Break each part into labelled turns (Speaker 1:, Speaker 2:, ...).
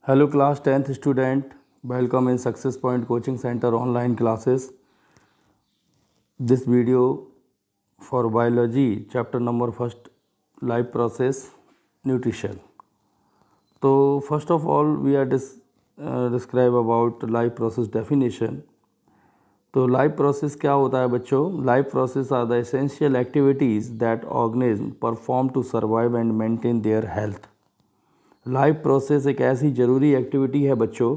Speaker 1: Hello class 10th student, welcome in Success Point Coaching Center online classes. This video for biology chapter number first, life process nutrition. So first of all we are describe about life process definition. तो life process क्या होता है बच्चों? Life process are the essential activities that organism perform to survive and maintain their health. Life process एक ऐसी ज़रूरी activity है बच्चों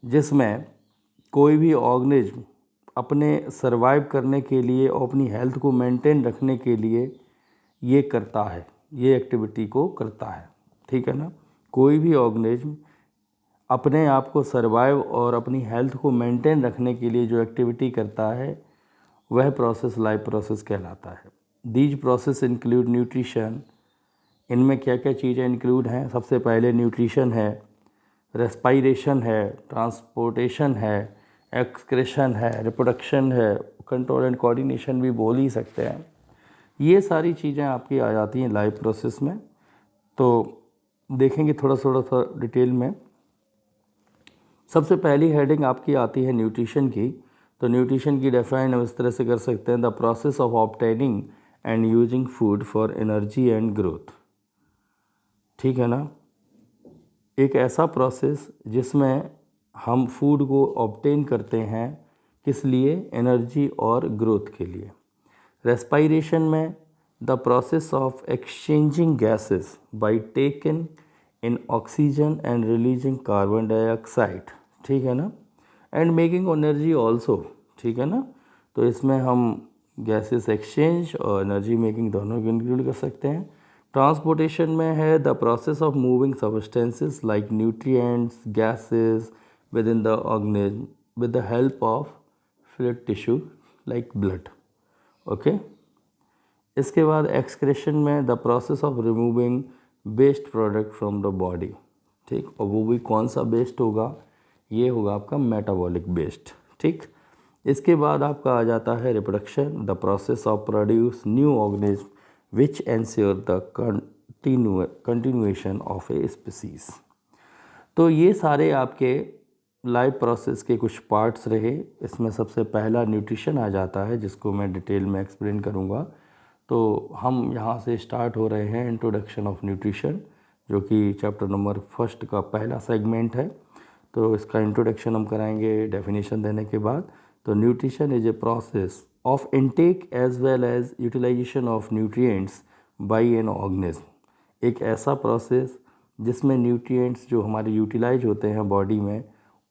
Speaker 1: जिसमें कोई भी ऑर्गेनिज्म अपने सरवाइव करने के लिए और अपनी हेल्थ को मेंटेन रखने के लिए ये करता है, ये एक्टिविटी को करता है। ठीक है ना? कोई भी ऑर्गेनिज्म अपने आप को सरवाइव और अपनी हेल्थ को मेंटेन रखने के लिए जो एक्टिविटी करता है वह प्रोसेस लाइफ प्रोसेस कहलाता है। These process include nutrition. इनमें क्या क्या चीज़ें इंक्लूड हैं? सबसे पहले न्यूट्रिशन है, रेस्पायरेशन है, ट्रांसपोर्टेशन है, एक्सक्रेशन है, रिप्रोडक्शन है, कंट्रोल एंड कोऑर्डिनेशन भी बोल ही सकते हैं। ये सारी चीज़ें आपकी आ जाती हैं लाइफ प्रोसेस में। तो देखेंगे थोड़ा सा डिटेल में। सबसे पहली हेडिंग आपकी आती है न्यूट्रिशन की। तो न्यूट्रिशन की डिफाइन हम इस तरह से कर सकते हैं, the process of obtaining and using food for energy and growth. ठीक है ना? एक ऐसा प्रोसेस जिसमें हम फूड को ऑब्टेन करते हैं, किस लिए? एनर्जी और ग्रोथ के लिए। रेस्पायरेशन में the process of exchanging gases by taking in oxygen and releasing carbon dioxide. ठीक है ना? And making energy also. ठीक है ना? तो इसमें हम गैसेस एक्सचेंज और एनर्जी मेकिंग दोनों को इंक्लूड कर सकते हैं। ट्रांसपोर्टेशन में है the process of moving substances like nutrients, gases with in the organism with the help of fluid tissue like blood. Okay. इसके बाद एक्सक्रेशन में the process of removing waste product from the body. ठीक, और वो भी कौन सा waste होगा? ये होगा आपका मेटाबॉलिक वेस्ट। ठीक। इसके बाद आपका आ जाता है reproduction, the process of produce new organism which ensure the continuation of a species। तो ये सारे आपके लाइफ प्रोसेस के कुछ पार्ट्स रहे। इसमें सबसे पहला न्यूट्रिशन आ जाता है जिसको मैं डिटेल में एक्सप्लेन करूँगा। तो हम यहाँ से स्टार्ट हो रहे हैं इंट्रोडक्शन ऑफ न्यूट्रिशन, जो कि चैप्टर नंबर फर्स्ट का पहला सेगमेंट है। तो इसका इंट्रोडक्शन हम कराएंगे डेफिनेशन देने के बाद। तो nutrition is a process of intake as well as utilization of nutrients by an organism। एक ऐसा प्रोसेस जिसमें न्यूट्रिएंट्स जो हमारे यूटिलाइज होते हैं बॉडी में,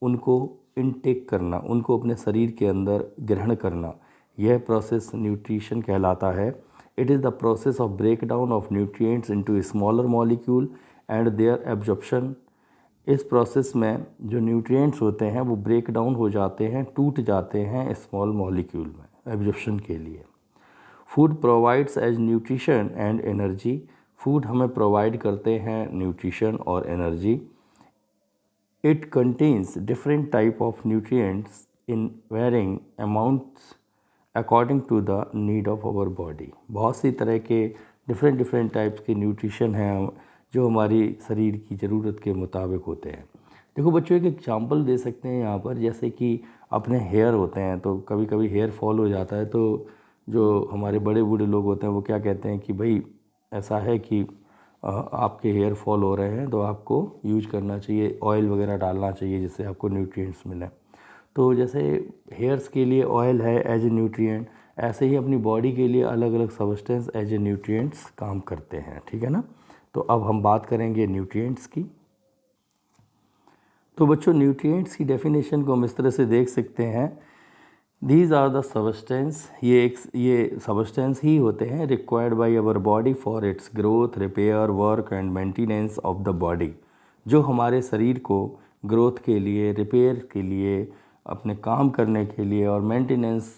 Speaker 1: उनको इनटेक करना, उनको अपने शरीर के अंदर ग्रहण करना, यह प्रोसेस न्यूट्रिशन कहलाता है। It is the process of break down of nutrients into smaller molecule and their absorption. इस प्रोसेस में जो न्यूट्रिएंट्स होते हैं वो ब्रेक डाउन हो जाते हैं, टूट जाते हैं स्मॉल मॉलिक्यूल में एब्जॉर्प्शन के लिए। Food provides as nutrition and energy. Food हमें प्रोवाइड करते हैं न्यूट्रिशन और energy. It contains different type of nutrients in varying amounts according to the need of our body. बहुत सी तरह के डिफरेंट टाइप्स के न्यूट्रिशन हैं जो हमारी शरीर की ज़रूरत के मुताबिक होते हैं। देखो बच्चों, एक एग्जांपल दे सकते हैं यहाँ पर, जैसे कि अपने हेयर होते हैं तो कभी कभी हेयर फॉल हो जाता है, तो जो हमारे बड़े बूढ़े लोग होते हैं वो क्या कहते हैं कि भाई ऐसा है कि आपके हेयर फॉल हो रहे हैं तो आपको यूज करना चाहिए, ऑयल वगैरह डालना चाहिए जिससे आपको न्यूट्रिएंट्स मिलें। तो जैसे हेयर्स के लिए ऑयल है एज ए न्यूट्रिएंट, ऐसे ही अपनी बॉडी के लिए अलग अलग सब्सटेंस एज ए न्यूट्रिएंट्स काम करते हैं। ठीक है ना? तो अब हम बात करेंगे न्यूट्रिएंट्स की। तो बच्चों, न्यूट्रिएंट्स की डेफिनेशन को हम इस तरह से देख सकते हैं, दीज आर द सबस्टेंस, ये सबस्टेंस ही होते हैं required by our body for its growth, repair, work and maintenance of the body. जो हमारे शरीर को ग्रोथ के लिए, रिपेयर के लिए, अपने काम करने के लिए और मेंटेनेंस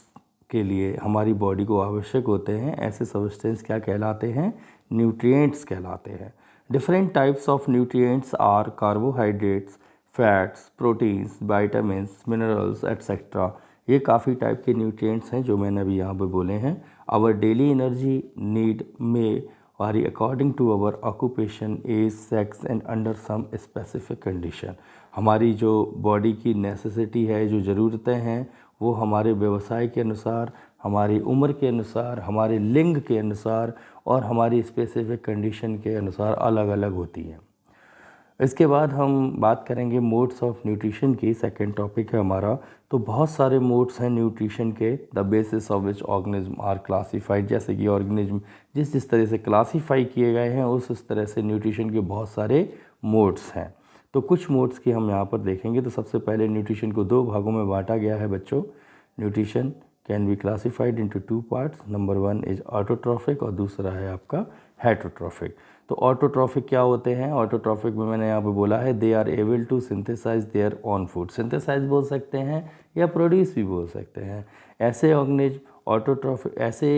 Speaker 1: के लिए हमारी बॉडी को आवश्यक होते हैं, ऐसे सबस्टेंस क्या कहलाते हैं? न्यूट्रिएंट्स कहलाते हैं। Different types of nutrients are carbohydrates, fats, proteins, vitamins, minerals etcetera. ये काफ़ी टाइप के न्यूट्रिएंट्स हैं जो मैंने अभी यहाँ पे बोले हैं। आवर डेली एनर्जी नीड में vary according to our occupation, age, sex and under some specific condition। हमारी जो बॉडी की नेसेसिटी है, जो ज़रूरतें हैं, वो हमारे व्यवसाय के अनुसार, हमारी उम्र के अनुसार, हमारे लिंग के अनुसार और हमारी स्पेसिफिक कंडीशन के अनुसार अलग अलग होती हैं। इसके बाद हम बात करेंगे मोड्स ऑफ न्यूट्रिशन की। सेकंड टॉपिक है हमारा। तो बहुत सारे मोड्स हैं न्यूट्रिशन के। The basis of which organism are classified, जैसे कि ऑर्गेनिज्म जिस जिस तरह से क्लासीफाई किए गए हैं उस तरह से न्यूट्रिशन के बहुत सारे मोड्स हैं। तो कुछ मोड्स की हम यहाँ पर देखेंगे। तो सबसे पहले न्यूट्रिशन को दो भागों में बांटा गया है बच्चों। Nutrition can be classified into two parts. Number 1 is autotrophic और दूसरा है आपका हेटरोट्रॉफिक। तो ऑटोट्रॉफिक क्या होते हैं? ऑटोट्रॉफिक में मैंने यहाँ पे बोला है they are able to synthesise their own food. Synthesise बोल सकते हैं या प्रोड्यूस भी बोल सकते हैं। ऐसे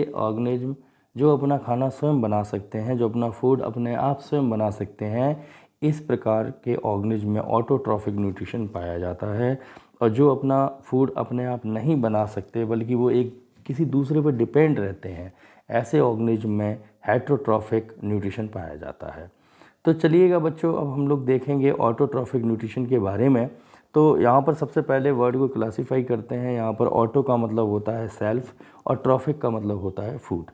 Speaker 1: ऑर्गेनिज्म जो अपना खाना स्वयं बना सकते हैं, जो अपना फूड अपने आप स्वयं बना सकते हैं, इस प्रकार के ऑर्गेनिज्म में ऑटोट्रॉफिक न्यूट्रिशन पाया जाता है। और जो अपना फूड अपने आप नहीं बना सकते बल्कि वो एक किसी दूसरे पर डिपेंड रहते हैं, ऐसे ऑर्गेनिज्म में हेटरोट्रॉफिक न्यूट्रिशन पाया जाता है। तो चलिएगा बच्चों, अब हम लोग देखेंगे ऑटोट्रॉफिक न्यूट्रिशन के बारे में। तो यहाँ पर सबसे पहले वर्ड को क्लासीफाई करते हैं। यहाँ पर ऑटो का मतलब होता है सेल्फ और ट्रॉफिक का मतलब होता है food.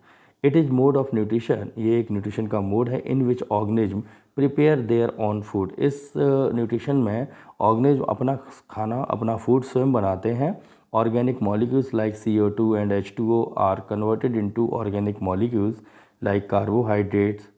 Speaker 1: It is mode of nutrition, ये एक न्यूट्रिशन का मोड है। In which organism prepare their own food. इस न्यूट्रिशन में ऑर्गेनिज्म अपना खाना, अपना फूड स्वयं बनाते हैं। Organic molecules like CO2 and H2O are converted into organic molecules like carbohydrates.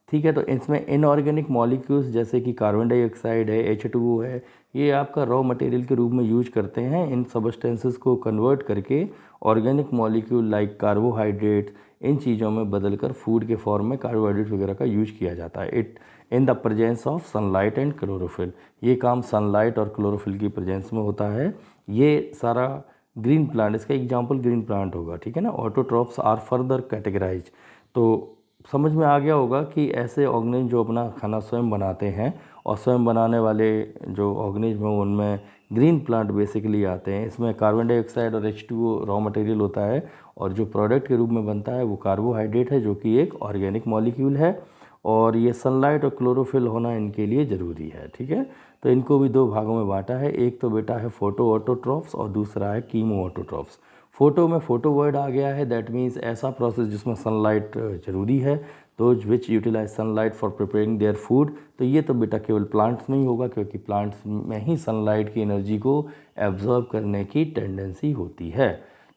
Speaker 1: ठीक है, तो इसमें इनऑर्गेनिक मॉलिक्यूल्स जैसे कि कार्बन डाइऑक्साइड है, H2O है, ये आपका रॉ मटेरियल के रूप में यूज करते हैं। इन सबस्टेंसेस को कन्वर्ट करके ऑर्गेनिक मॉलिक्यूल लाइक कार्बोहाइड्रेट्स, इन चीज़ों में बदलकर फूड के फॉर्म में कार्बोहाइड्रेट वगैरह का यूज किया जाता है। It in the presence of sunlight and chlorophyll. ये काम सनलाइट और क्लोरोफिल की प्रेजेंस में होता है। ये सारा ग्रीन प्लांट, इसका एग्जाम्पल ग्रीन प्लांट होगा। ठीक है ना। Autotrophs are further categorise. तो समझ में आ गया होगा कि ऐसे ऑर्गेनिज्म जो अपना खाना स्वयं बनाते हैं, और स्वयं बनाने वाले जो ऑर्गेनिज्म हैं उनमें ग्रीन प्लांट बेसिकली आते हैं। इसमें कार्बन डाइऑक्साइड और H2O रॉ मटेरियल होता है, और जो प्रोडक्ट के रूप में बनता है वो कार्बोहाइड्रेट है, जो कि एक ऑर्गेनिक मॉलिक्यूल है। और ये सनलाइट और क्लोरोफिल होना इनके लिए ज़रूरी है। ठीक है, तो इनको भी दो भागों में बांटा है। एक तो बेटा है फोटो ऑटोट्रॉफ्स और दूसरा है कीमो ऑटोट्रॉफ्स। फोटो में फोटो वर्ड आ गया है, दैट मीन्स ऐसा प्रोसेस जिसमें सनलाइट ज़रूरी है। Those which utilise sunlight for preparing their food. तो ये तो बेटा केवल प्लांट्स में ही होगा, क्योंकि प्लांट्स में ही सनलाइट की एनर्जी को एब्जॉर्ब करने की टेंडेंसी होती है।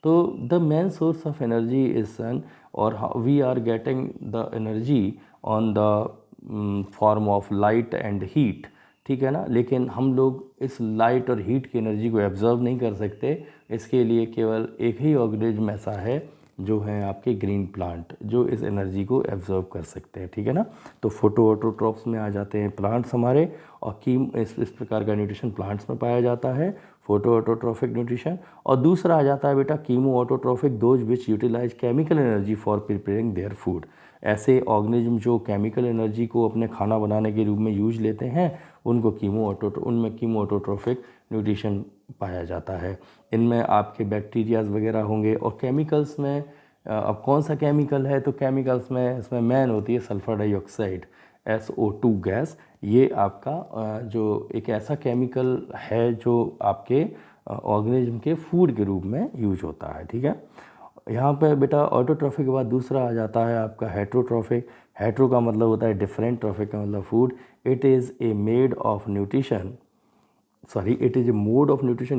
Speaker 1: तो the main source of energy is sun, और we are getting the energy on the form of light and heat. ठीक है ना। लेकिन हम लोग इस लाइट और हीट की एनर्जी को एब्जॉर्ब नहीं कर सकते। इसके लिए केवल एक ही ऑर्गेनिज्म ऐसा है जो है आपके ग्रीन प्लांट, जो इस एनर्जी को एब्जॉर्ब कर सकते हैं। ठीक है ना। तो फोटो ऑटोट्रॉफ्स में आ जाते हैं प्लांट्स हमारे, और इस प्रकार का न्यूट्रिशन प्लांट्स में पाया जाता है, फोटो ऑटोट्रॉफिक न्यूट्रिशन। और दूसरा आ जाता है बेटा chemo autotrophic, those which utilise chemical energy for preparing their food. ऐसे ऑर्गेनिज्म जो केमिकल एनर्जी को अपने खाना बनाने के रूप में यूज लेते हैं, उनको उनमें कीमो ऑटोट्रॉफिक न्यूट्रिशन पाया जाता है। इनमें आपके बैक्टीरियाज वगैरह होंगे। और केमिकल्स में अब कौन सा केमिकल है? तो केमिकल्स में इसमें मेन होती है सल्फर डाइऑक्साइड, SO2 गैस। ये आपका जो एक ऐसा केमिकल है जो आपके ऑर्गेनिज्म के फूड के रूप में यूज होता है। ठीक है। यहाँ पे बेटा ऑटोट्रॉफिक के बाद दूसरा आ जाता है आपका हेटरोट्रॉफिक। हेटरो का मतलब होता है डिफरेंट, ट्रॉफिक का मतलब food. It is a mode of nutrition,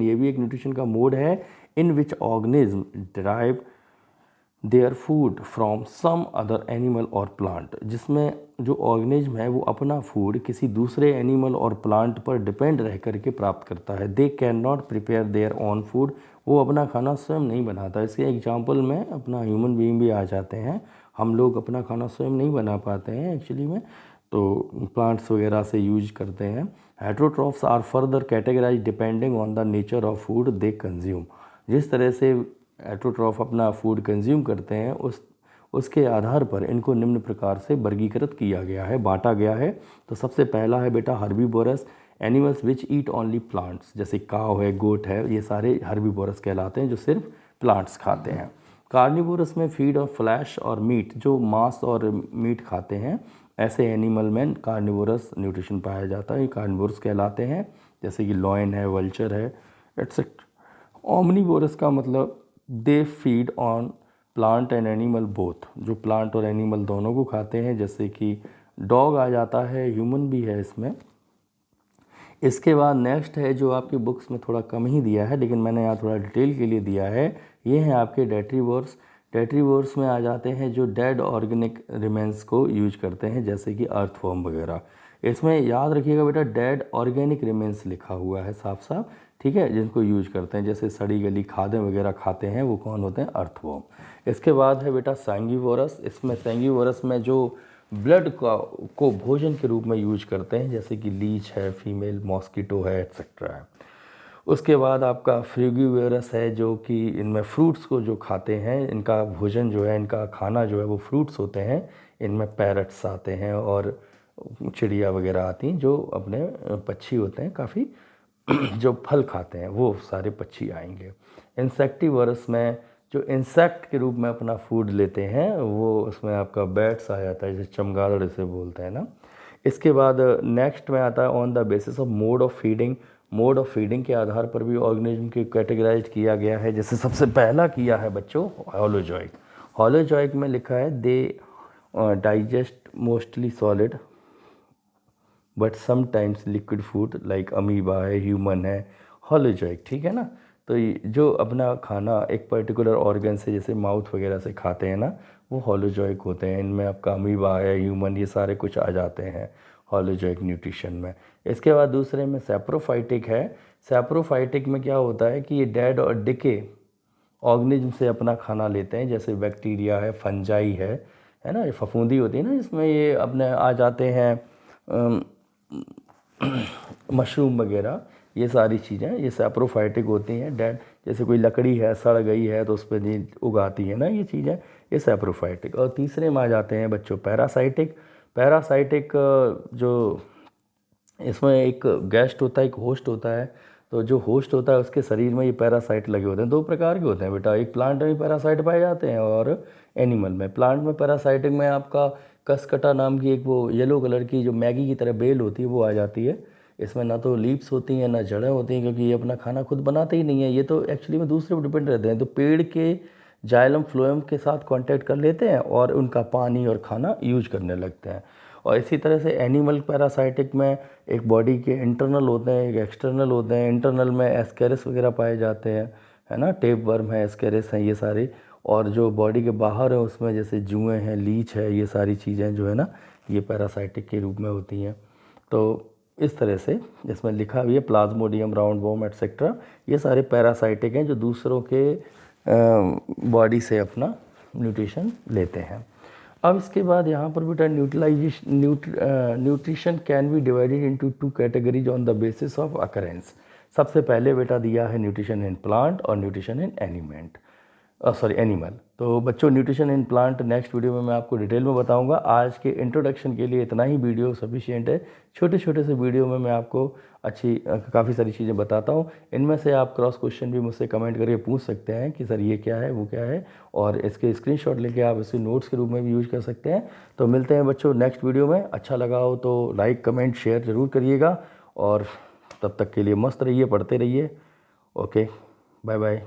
Speaker 1: ये भी एक न्यूट्रिशन का मोड है। In which organism derive their food from some other animal और प्लांट, जिसमें जो ऑर्गेनिज्म है वो अपना फूड किसी दूसरे एनिमल और प्लांट पर डिपेंड रह करके प्राप्त करता है। They can not prepare their own food, वो अपना खाना स्वयं नहीं बनाता। इसके एग्जांपल में अपना ह्यूमन बीइंग भी आ जाते हैं। हम लोग अपना खाना स्वयं नहीं बना पाते हैं एक्चुअली में, तो प्लांट्स वगैरह से यूज करते हैं। Heterotrophs are further categorise depending on the nature of food they consume. जिस तरह से हेटरोट्रॉफ अपना फूड कंज्यूम करते हैं उसके आधार पर इनको निम्न प्रकार से वर्गीकृत किया गया है, बांटा गया है। तो सबसे पहला है बेटा herbivorous, animals which eat only plants, जैसे काव है, गोट है, ये सारे हर्बीवोरस कहलाते हैं जो सिर्फ प्लांट्स खाते हैं। कार्निवोरस में फीड और फ्लैश और मीट, जो मांस और मीट खाते हैं, ऐसे एनिमल में कार्निवोरस न्यूट्रिशन पाया जाता है, ये कार्निवोरस कहलाते हैं, जैसे कि लॉयन है, वल्चर है, एटसेट्रा। ओमनीवोरस का मतलब they feed on plant and animal both, जो प्लांट और एनिमल दोनों को खाते हैं, जैसे कि डॉग आ जाता है, ह्यूमन भी है इसमें। इसके बाद नेक्स्ट है जो आपकी बुक्स में थोड़ा कम ही दिया है, लेकिन मैंने यहाँ थोड़ा डिटेल के लिए दिया है, ये हैं आपके डेट्रीवोर्स। डेट्रीवोर्स में आ जाते हैं जो डेड ऑर्गेनिक रिमेन्स को यूज करते हैं, जैसे कि अर्थवॉर्म वगैरह। इसमें याद रखिएगा बेटा, डेड ऑर्गेनिक रिमेन्स लिखा हुआ है साफ साफ, ठीक है, जिनको यूज करते हैं, जैसे सड़ी गली खादें वगैरह खाते हैं, वो कौन होते हैं? अर्थवॉर्म। इसके बाद है बेटा सैंगिवोरस। इसमें सैंगिवोरस में जो ब्लड को भोजन के रूप में यूज करते हैं, जैसे कि लीच है, फीमेल मॉस्किटो है, एक्सेट्रा है। उसके बाद आपका फ्रूगिवोरस है, जो कि इनमें फ्रूट्स को जो खाते हैं, इनका भोजन जो है, इनका खाना जो है वो फ्रूट्स होते हैं। इनमें पैरट्स आते हैं और चिड़िया वगैरह आती हैं, जो अपने पक्षी होते हैं काफ़ी जो फल खाते हैं, वो सारे पक्षी आएंगे। इंसेक्टिवोरस में जो इंसेक्ट के रूप में अपना फूड लेते हैं, वो उसमें आपका बैट्स आ जाता है, जैसे चमगादड़ इसे बोलते हैं ना। इसके बाद नेक्स्ट में आता है on the basis of mode of feeding. Mode of feeding के आधार पर भी ऑर्गेनिज्म की कैटेगराइज किया गया है। जैसे सबसे पहला किया है बच्चों होलोजॉइक। होलोजॉइक में लिखा है they digest mostly solid but sometimes liquid food like amoeba है, ह्यूमन है, होलोजॉइक, ठीक है ना। तो जो अपना खाना एक पर्टिकुलर ऑर्गन से, जैसे माउथ वगैरह से खाते हैं ना, वो होलोजॉइक होते हैं। इनमें आपका अमीबा है, ह्यूमन, ये सारे कुछ आ जाते हैं होलोजॉइक न्यूट्रिशन में। इसके बाद दूसरे में सैप्रोफाइटिक है। सैप्रोफाइटिक में क्या होता है कि ये डेड और डिके ऑर्गेनिज्म से अपना खाना लेते हैं, जैसे बैक्टीरिया है, फंजाई है ना, ये फफूंदी होती है ना, इसमें ये अपने आ जाते हैं, मशरूम वगैरह, ये सारी चीज़ें ये सैप्रोफाइटिक होती हैं। डेड, जैसे कोई लकड़ी है सड़ गई है तो उस पर नहीं उगाती है ना ये चीज़ें, ये सैप्रोफाइटिक। और तीसरे में आ जाते हैं बच्चों पैरासाइटिक। पैरासाइटिक जो इसमें एक गेस्ट होता है, एक होस्ट होता है। तो जो होस्ट होता है उसके शरीर में ये पैरासाइट लगे होते हैं। दो प्रकार के होते हैं बेटा, एक प्लांट में पैरासाइट पाए जाते हैं और एनिमल में। प्लांट में पैरासाइटिक में आपका कसकटा नाम की एक वो येलो कलर की जो मैगी की तरह बेल होती है, वो आ जाती है। इसमें ना तो लीव्स होती हैं ना जड़ें होती हैं, क्योंकि ये अपना खाना खुद बनाते ही नहीं है, ये तो एक्चुअली में दूसरे पर डिपेंड रहते हैं। तो पेड़ के जाइलम फ्लोएम के साथ कांटेक्ट कर लेते हैं और उनका पानी और खाना यूज करने लगते हैं। और इसी तरह से एनिमल पैरासाइटिक में एक बॉडी के इंटरनल होते हैं, एक एक्सटर्नल होते हैं। इंटरनल में एस्केरिस वगैरह पाए जाते हैं, है ना, टेप वर्म है, एस्केरिस हैं, ये सारे। और जो बॉडी के बाहर है उसमें जैसे जुएँ हैं, लीच है, ये सारी चीज़ें जो है ना, ये पैरासाइटिक के रूप में होती हैं। तो इस तरह से इसमें लिखा भी है प्लाज्मोडियम, राउंड वॉर्म एटसेट्रा, ये सारे पैरासाइटिक हैं जो दूसरों के बॉडी से अपना न्यूट्रिशन लेते हैं। अब इसके बाद यहाँ पर बेटा nutrition can be divided into two categories on the basis of occurrence. सबसे पहले बेटा दिया है न्यूट्रिशन इन प्लांट और न्यूट्रिशन इन एनिमल। तो बच्चों nutrition in plant next video में मैं आपको डिटेल में बताऊंगा। आज के इंट्रोडक्शन के लिए इतना ही वीडियो सफिशिएंट है। छोटे छोटे से वीडियो में मैं आपको काफ़ी सारी चीज़ें बताता हूँ। इनमें से आप क्रॉस क्वेश्चन भी मुझसे कमेंट करके पूछ सकते हैं कि सर ये क्या है, वो क्या है, और इसके स्क्रीनशॉट लेके आप इसे नोट्स के रूप में भी यूज कर सकते हैं। तो मिलते हैं बच्चों नेक्स्ट वीडियो में। अच्छा लगा हो तो लाइक कमेंट शेयर ज़रूर करिएगा, और तब तक के लिए मस्त रहिए, पढ़ते रहिए। Okay, bye bye.